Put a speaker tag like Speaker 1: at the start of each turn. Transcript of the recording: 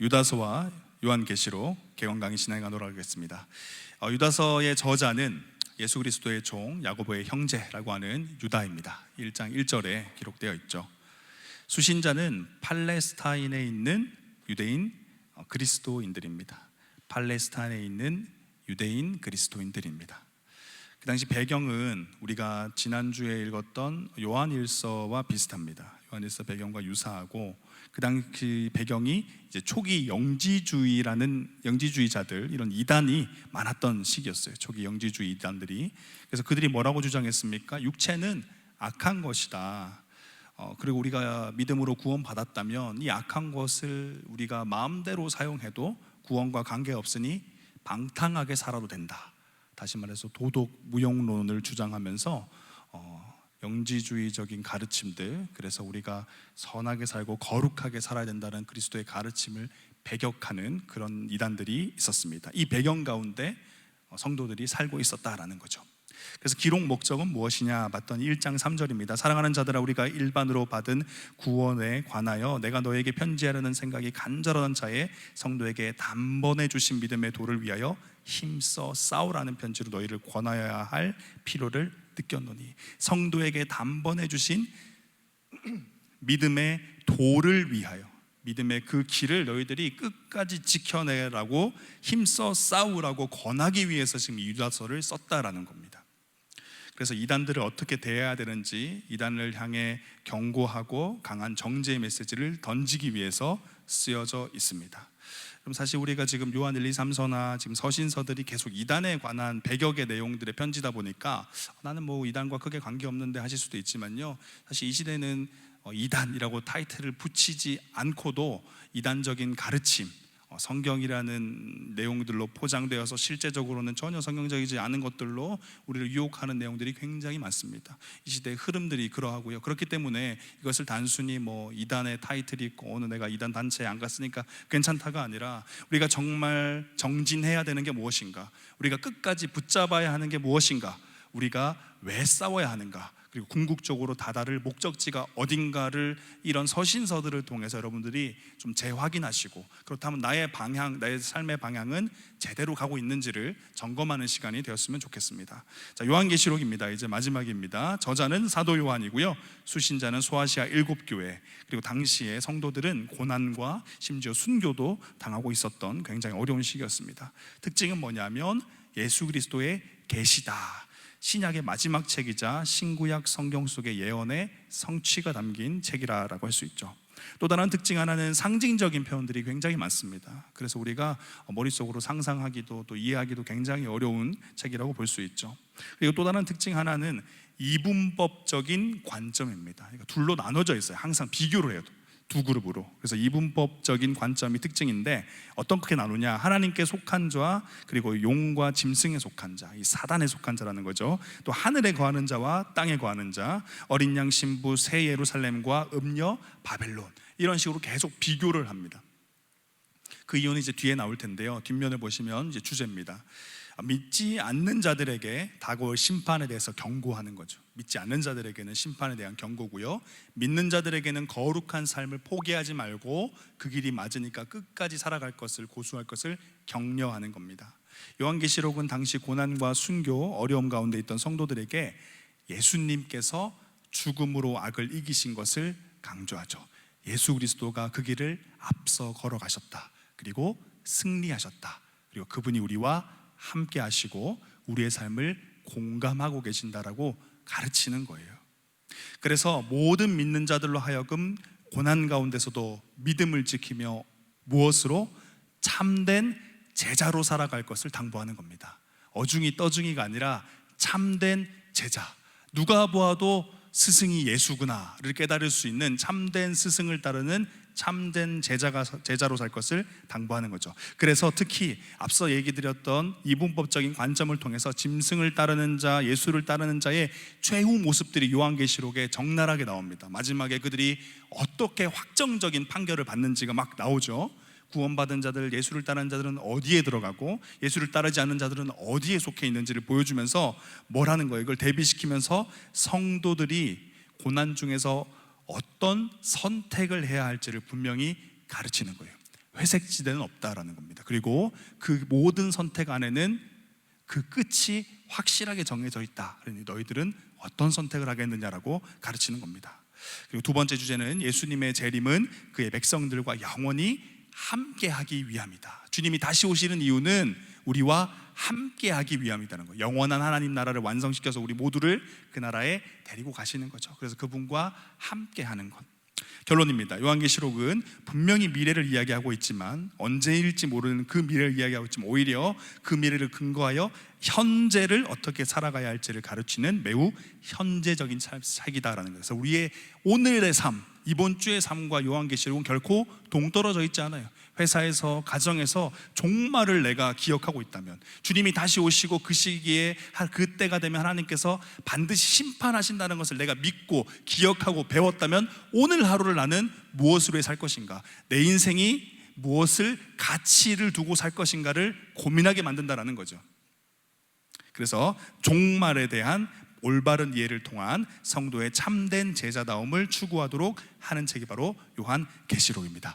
Speaker 1: 유다서와 요한계시록 개관 강의 진행하도록 하겠습니다. 유다서의 저자는 예수 그리스도의 종 야고보의 형제라고 하는 유다입니다. 1장 1절에 기록되어 있죠. 수신자는 팔레스타인에 있는 유대인 그리스도인들입니다. 팔레스타인에 있는 유대인 그리스도인들입니다. 그 당시 배경은 우리가 지난주에 읽었던 요한일서와 비슷합니다. 요한일서 배경과 유사하고, 그 당시 배경이 이제 초기 영지주의자들, 이런 이단이 많았던 시기였어요. 초기 영지주의 이단들이. 그래서 그들이 뭐라고 주장했습니까? 육체는 악한 것이다. 그리고 우리가 믿음으로 구원받았다면 이 악한 것을 우리가 마음대로 사용해도 구원과 관계없으니 방탕하게 살아도 된다. 다시 말해서 도덕 무용론을 주장하면서 영지주의적인 가르침들, 그래서 우리가 선하게 살고 거룩하게 살아야 된다는 그리스도의 가르침을 배격하는 그런 이단들이 있었습니다. 이 배경 가운데 성도들이 살고 있었다라는 거죠. 그래서 기록 목적은 무엇이냐 봤더니 1장 3절입니다. 사랑하는 자들아, 우리가 일반으로 받은 구원에 관하여 내가 너에게 편지하려는 생각이 간절한 자에 성도에게 단번에 주신 믿음의 도를 위하여 힘써 싸우라는 편지로 너희를 권하여야 할 필요를 느꼈노니, 성도에게 단번에 주신 믿음의 도를 위하여, 믿음의 그 길을 너희들이 끝까지 지켜내라고 힘써 싸우라고 권하기 위해서 지금 유다서를 썼다라는 겁니다. 그래서 이단들을 어떻게 대해야 되는지, 이단을 향해 경고하고 강한 정죄의 메시지를 던지기 위해서 쓰여져 있습니다. 그럼 사실 우리가 지금 요한 1, 2, 3서나 지금 서신서들이 계속 이단에 관한 배격의 내용들의 편지다 보니까 나는 뭐 이단과 크게 관계없는데 하실 수도 있지만요, 사실 이 시대는 이단이라고 타이틀을 붙이지 않고도 이단적인 가르침, 성경이라는 내용들로 포장되어서 실제적으로는 전혀 성경적이지 않은 것들로 우리를 유혹하는 내용들이 굉장히 많습니다. 이 시대의 흐름들이 그러하고요. 그렇기 때문에 이것을 단순히 뭐 이단의 타이틀이 있고 오늘 내가 이단 단체에 안 갔으니까 괜찮다가 아니라, 우리가 정말 정진해야 되는 게 무엇인가, 우리가 끝까지 붙잡아야 하는 게 무엇인가, 우리가 왜 싸워야 하는가, 그리고 궁극적으로 다다를 목적지가 어딘가를 이런 서신서들을 통해서 여러분들이 좀 재확인하시고, 그렇다면 나의 방향, 나의 삶의 방향은 제대로 가고 있는지를 점검하는 시간이 되었으면 좋겠습니다. 자, 요한계시록입니다. 이제 마지막입니다. 저자는 사도 요한이고요, 수신자는 소아시아 7교회, 그리고 당시에 성도들은 고난과 심지어 순교도 당하고 있었던 굉장히 어려운 시기였습니다. 특징은 뭐냐면 예수 그리스도의 계시다, 신약의 마지막 책이자 신구약 성경 속의 예언의 성취가 담긴 책이라고 할 수 있죠. 또 다른 특징 하나는 상징적인 표현들이 굉장히 많습니다. 그래서 우리가 머릿속으로 상상하기도 또 이해하기도 굉장히 어려운 책이라고 볼 수 있죠. 그리고 또 다른 특징 하나는 이분법적인 관점입니다. 그러니까 둘로 나눠져 있어요. 항상 비교를 해요, 두 그룹으로. 그래서 이분법적인 관점이 특징인데, 어떻게 나누냐, 하나님께 속한 자, 그리고 용과 짐승에 속한 자, 이 사단에 속한 자라는 거죠. 또 하늘에 거하는 자와 땅에 거하는 자, 어린 양 신부 새 예루살렘과 음녀 바벨론, 이런 식으로 계속 비교를 합니다. 그 이유는 이제 뒤에 나올 텐데요, 뒷면을 보시면 이제 주제입니다. 믿지 않는 자들에게 다가올 심판에 대해서 경고하는 거죠. 믿지 않는 자들에게는 심판에 대한 경고고요, 믿는 자들에게는 거룩한 삶을 포기하지 말고 그 길이 맞으니까 끝까지 살아갈 것을, 고수할 것을 격려하는 겁니다. 요한계시록은 당시 고난과 순교, 어려움 가운데 있던 성도들에게 예수님께서 죽음으로 악을 이기신 것을 강조하죠. 예수 그리스도가 그 길을 앞서 걸어가셨다, 그리고 승리하셨다, 그리고 그분이 우리와 함께 하시고 우리의 삶을 공감하고 계신다라고 가르치는 거예요. 그래서 모든 믿는 자들로 하여금 고난 가운데서도 믿음을 지키며 무엇으로? 참된 제자로 살아갈 것을 당부하는 겁니다. 어중이 떠중이가 아니라 참된 제자, 누가 보아도 스승이 예수구나를 깨달을 수 있는 참된 스승을 따르는 참된 제자로 살 것을 당부하는 거죠. 그래서 특히 앞서 얘기 드렸던 이분법적인 관점을 통해서 짐승을 따르는 자, 예수를 따르는 자의 최후 모습들이 요한계시록에 적나라하게 나옵니다. 마지막에 그들이 어떻게 확정적인 판결을 받는지가 막 나오죠. 구원받은 자들, 예수를 따르는 자들은 어디에 들어가고 예수를 따르지 않는 자들은 어디에 속해 있는지를 보여주면서 뭐라는 거예요? 이걸 대비시키면서 성도들이 고난 중에서 어떤 선택을 해야 할지를 분명히 가르치는 거예요. 회색지대는 없다라는 겁니다. 그리고 그 모든 선택 안에는 그 끝이 확실하게 정해져 있다. 그러니 너희들은 어떤 선택을 하겠느냐라고 가르치는 겁니다. 그리고 두 번째 주제는 예수님의 재림은 그의 백성들과 영원히 함께하기 위함이다. 주님이 다시 오시는 이유는 우리와 함께하기 위함이라는 거예요. 영원한 하나님 나라를 완성시켜서 우리 모두를 그 나라에 데리고 가시는 거죠. 그래서 그분과 함께하는 것. 결론입니다. 요한계시록은 분명히 미래를 이야기하고 있지만, 언제일지 모르는 그 미래를 이야기하고 있지만, 오히려 그 미래를 근거하여 현재를 어떻게 살아가야 할지를 가르치는 매우 현재적인 책이다라는 거예요. 그래서 우리의 오늘의 삶, 이번 주의 삶과 요한계시록은 결코 동떨어져 있지 않아요. 회사에서, 가정에서 종말을 내가 기억하고 있다면, 주님이 다시 오시고 그 시기에 그때가 되면 하나님께서 반드시 심판하신다는 것을 내가 믿고 기억하고 배웠다면, 오늘 하루를 나는 무엇으로 살 것인가, 내 인생이 무엇을 가치를 두고 살 것인가를 고민하게 만든다는 거죠. 그래서 종말에 대한 올바른 이해를 통한 성도의 참된 제자다움을 추구하도록 하는 책이 바로 요한계시록입니다.